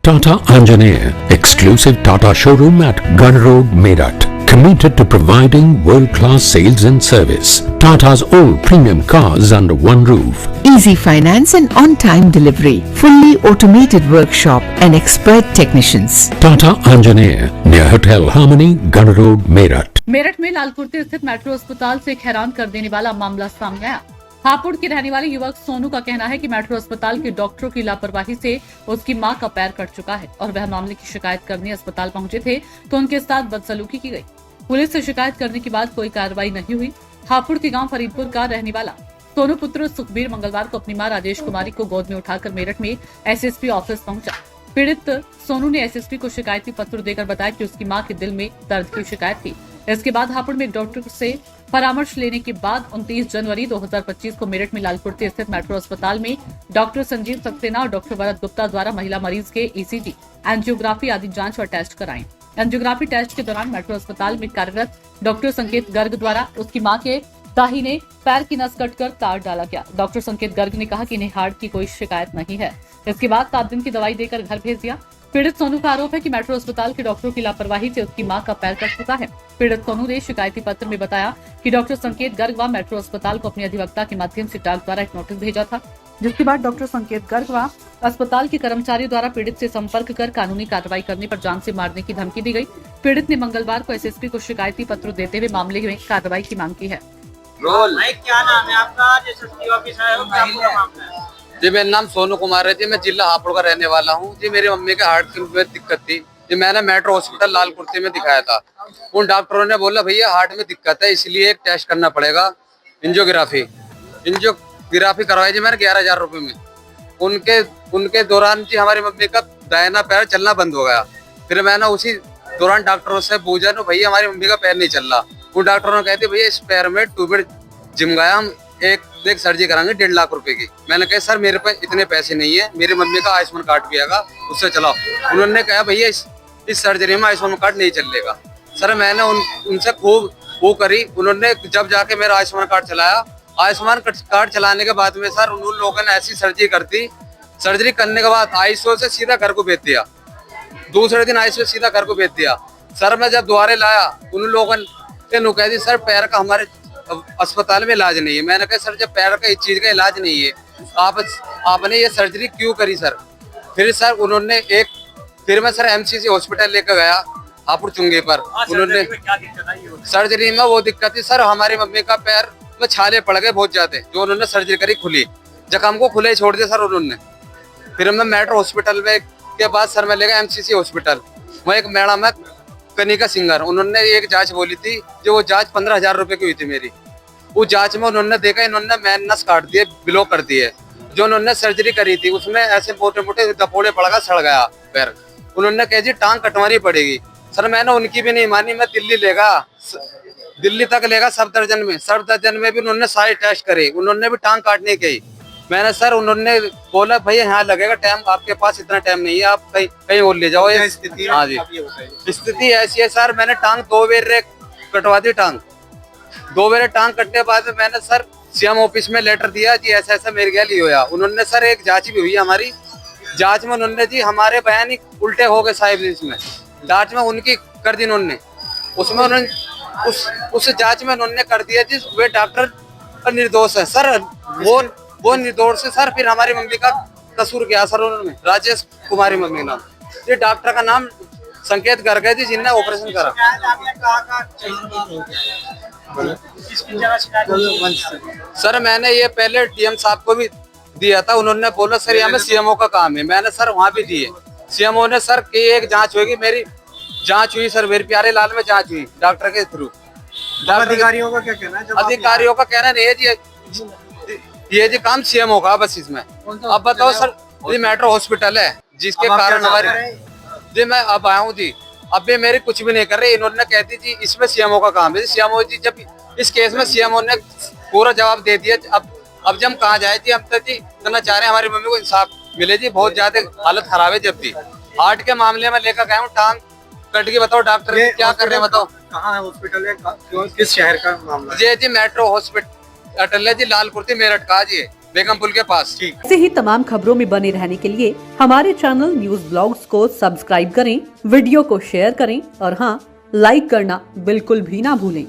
Tata Anjaneya, exclusive Tata showroom at Gun Road, Meerut. Committed to providing world-class sales and service. Tata's all premium cars under one roof. Easy finance and on-time delivery. Fully automated workshop and expert technicians. Tata Anjaneya, near Hotel Harmony, Gun Road, Meerut. Meerut में लालकुर्ती स्थित metro अस्पताल से एक हैरान कर देने वाला मामला सामने आया। हापुड़ के रहने वाले युवक सोनू का कहना है कि मेट्रो अस्पताल के डॉक्टरों की लापरवाही से उसकी मां का पैर कट चुका है और वह मामले की शिकायत करने अस्पताल पहुंचे थे तो उनके साथ बदसलूकी की गई। पुलिस से शिकायत करने के बाद कोई कार्रवाई नहीं हुई। हापुड़ के गांव फरीदपुर का रहने वाला सोनू पुत्र सुखबीर मंगलवार को अपनी मां राजेश कुमारी को गोद में उठाकर मेरठ में एसएसपी ऑफिस पहुंचा। पीड़ित सोनू ने एसएसपी को शिकायती पत्र देकर बताया कि उसकी मां के दिल में दर्द की शिकायत थी। इसके बाद हापुड़ में डॉक्टर से परामर्श लेने के बाद 29 जनवरी 2025 को मेरठ में लालकुर्ती स्थित मेट्रो अस्पताल में डॉक्टर संजीव सक्सेना और डॉक्टर वरद गुप्ता द्वारा महिला मरीज के ईसीजी, एंजियोग्राफी आदि जांच और टेस्ट कराएं। एंजियोग्राफी टेस्ट के दौरान मेट्रो अस्पताल में कार्यरत डॉक्टर संकेत गर्ग द्वारा उसकी मां के दाहिने पैर की नस कटकर काट डाला गया। डॉक्टर संकेत गर्ग ने कहा कि इन्हें हार्ट की कोई शिकायत नहीं है। इसके बाद 7 दिन की दवाई देकर घर भेज दिया। पीड़ित सोनू का आरोप है कि मेट्रो अस्पताल के डॉक्टरों की लापरवाही से उसकी मां का पैर कट चुका है। पीड़ित सोनू ने शिकायती पत्र में बताया कि डॉक्टर संकेत गर्ग व मेट्रो अस्पताल को अपने अधिवक्ता के माध्यम से डाक द्वारा एक नोटिस भेजा था, जिसके बाद डॉक्टर संकेत गर्ग व अस्पताल के कर्मचारियों द्वारा पीड़ित से संपर्क कर कानूनी कार्रवाई करने पर जान से मारने की धमकी दी गई। पीड़ित ने मंगलवार को एसएसपी को शिकायती पत्र देते हुए मामले में कार्रवाई की मांग की है। क्या नाम है आपका? एसएसपी ऑफिस आए हो, क्या पूरा मामला है? जी मेरा नाम सोनू कुमार है जी, मैं जिला हापुड़ का रहने वाला हूँ जी। मेरी मम्मी के हार्ट में दिक्कत थी जी, मैंने मेट्रो हॉस्पिटल लालकुर्ती में दिखाया था। उन डॉक्टरों ने बोला भैया हार्ट में दिक्कत है इसलिए एक टेस्ट करना पड़ेगा, एंजियोग्राफी करवाई जी मैंने 11,000 रुपए में। उनके दौरान जी हमारी मम्मी का दाहिना पैर चलना बंद हो गया। फिर मैंने उसी दौरान डॉक्टरों से पूछा ना भैया हमारी मम्मी का पैर नहीं चल रहा। उन डॉक्टरों ने कहते भैया इस पैर में ट्यूबवेल जिम गया, हम एक सर्जरी कराएंगे 1.5 लाख रुपए की। मैंने कहा सर मेरे पास इतने पैसे नहीं है, मेरी मम्मी का आयुष्मान कार्ड भी आएगा उससे चलाओ। उन्होंने कहा भैया इस सर्जरी में आयुष्मान कार्ड नहीं चलेगा। सर मैंने उनसे खूब वो करी। उन्होंने जब जाके मेरा आयुष्मान कार्ड चलाया, आयुष्मान कार्ड चलाने के बाद में सर उन लोगों ने ऐसी सर्जरी कर दी। सर्जरी करने के बाद आईसीयू से सीधा घर को भेज दिया। दूसरे दिन आईसीयू सीधा घर को भेज दिया। सर मैं जब दोबारा लाया उन लोगों ने कह दी सर पैर का हमारे अस्पताल में इलाज नहीं है। मैंने कहा सर जब पैर का इस चीज का इलाज नहीं है आपने ये सर्जरी क्यों करी सर? फिर सर उन्होंने फिर मैं सर एमसीसी हॉस्पिटल लेकर गया हापुड़ चुंगे पर। उन्होंने सर्जरी में वो दिक्कत थी सर, हमारी मम्मी का पैर में छाले पड़ गए बहुत ज्यादा, जो उन्होंने सर्जरी करी खुली जख्म को खुले छोड़ दिया सर उन्होंने। फिर मैं मेट्रो हॉस्पिटल में के बाद सर मैं ले गया एमसीसी हॉस्पिटल। वहाँ एक मैडम है कनिका सिंगर, उन्होंने एक जांच बोली थी जो वो जांच 15,000 रुपए की हुई थी मेरी। उस जांच में उन्होंने देखा इन्होंने मैन नस काट दिए, ब्लॉक कर दिए। जो उन्होंने सर्जरी करी थी उसमें ऐसे मोटे मोटे दपोड़े पड़ गया, सड़ गया पैर। उन्होंने कहा जी टांग कटवानी पड़ेगी। सर मैंने उनकी भी नहीं मानी, मैं दिल्ली तक लेगा सब दर्जन में भी उन्होंने सारे टेस्ट करे, उन्होंने भी टांग काटने की। मैंने सर उन्होंने बोला भैया यहाँ लगेगा टाइम, आपके पास इतना टाइम नहीं है, आप कहीं और ले जाओ। हाँ जी स्थिति ऐसी है सर, मैंने टांग 2 बार कटवा दी। 2 बार टांग कटने बाद मैंने सर सीएम ऑफिस में लेटर दिया जी ऐसा ऐसा मेरे गया लिया हुआ। उन्होंने सर एक जांच भी हुई हमारी, जांच में उन्होंने जी हमारे बयान ही उल्टे हो गए साहिब। इसमें जांच में उनकी कर दी उन्होंने, उसमें उन्होंने उस जांच में उन्होंने कर दिया जी वे डॉक्टर निर्दोष है सर। वो निर्दोष है सर। फिर हमारी मम्मी का कसूर किया सर उन्होंने, राजेश कुमारी मम्मी नाम। ये डॉक्टर का नाम संकेत गर्ग है जी जिनने ऑपरेशन करा। सर मैंने ये पहले डीएम साहब को भी दिया था, उन्होंने बोला सर ये हमें सीएमओ का काम है। मैंने सर वहाँ भी दिए। सीएमओ ने सर की एक जांच होगी, मेरी जांच हुई सर, मेरे प्यारे लाल में जांच हुई डॉक्टर के थ्रू। अधिकारियों का क्या कहना है? अधिकारियों का कहना नहीं है जी ये जी काम सीएमओ का बस इसमें। अब बताओ सर ये मेट्रो हॉस्पिटल है जिसके कारण हमारे जी मैं अब आया हूँ जी, अब भी मेरे कुछ भी नहीं कर रहे। इन्होंने कहती जी इसमें सीएमओ का काम है। सीएमओ जी जब इस केस में सीएमओ ने पूरा जवाब दे दिया। अब जब हम कहाँ जाए जी, हम तो जी करना चाह रहे हैं हमारी मम्मी को इंसाफ मिले जी, बहुत ज्यादा हालत खराब है। जब भी हार्ट के मामले में लेकर गए हूँ, टांग कट के बताओ डॉक्टर क्या कर रहे हैं बताओ। कहाँ है हॉस्पिटल है, किस शहर का मामला? जी मेट्रो हॉस्पिटल है जी लालकुर्ती मेरठ का जी। बेगम पुल के पास। ठीक। ऐसे ही तमाम खबरों में बने रहने के लिए हमारे चैनल न्यूज ब्लॉग्स को सब्सक्राइब करें, वीडियो को शेयर करें और हाँ, लाइक करना बिल्कुल भी ना भूलें।